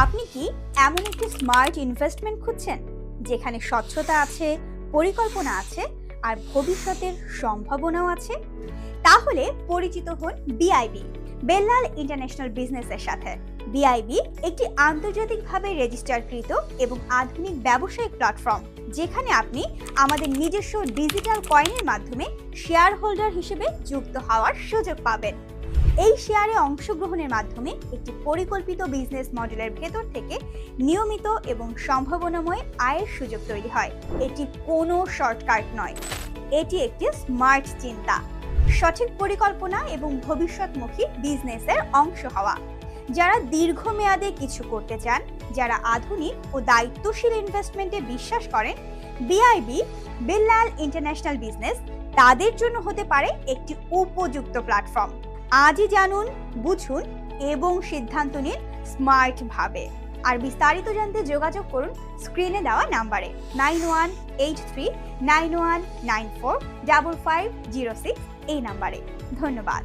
আপনি কি এমন একটি স্মার্ট ইনভেস্টমেন্ট খুঁজছেন যেখানে স্বচ্ছতা আছে, পরিকল্পনা আছে আর ভবিষ্যতের সম্ভাবনাও আছে? তাহলে পরিচিত হন বিআইবি, বেল্লাল ইন্টারন্যাশনাল বিজনেসের সাথে। বিআইবি একটি আন্তর্জাতিকভাবে রেজিস্টারকৃত এবং আধুনিক ব্যবসায়িক প্ল্যাটফর্ম, যেখানে আপনি আমাদের নিজস্ব ডিজিটাল কয়েনের মাধ্যমে শেয়ার হোল্ডার হিসেবে যুক্ত হওয়ার সুযোগ পাবেন। এই শেয়ারে অংশগ্রহণের মাধ্যমে একটি পরিকল্পিত বিজনেস মডেলের ভেতর থেকে নিয়মিত এবং সম্ভাবনাময় আয়ের সুযোগ তৈরি হয়। এটি কোনো শর্টকাট নয়, এটি একটি স্মার্ট চিন্তা, সঠিক পরিকল্পনা এবং ভবিষ্যৎমুখী বিজনেসের অংশ হওয়া। যারা দীর্ঘমেয়াদে কিছু করতে চান, যারা আধুনিক ও দায়িত্বশীল ইনভেস্টমেন্টে বিশ্বাস করেন, বিআইবি, বেল্লাল ইন্টারন্যাশনাল বিজনেস তাদের জন্য হতে পারে একটি উপযুক্ত প্ল্যাটফর্ম। আজই জানুন, বুঝুন এবং সিদ্ধান্ত নিন স্মার্ট ভাবে। আর বিস্তারিত জানতে যোগাযোগ করুন স্ক্রিনে দেওয়া নাম্বারে 918391945506 এই নাম্বারে। ধন্যবাদ।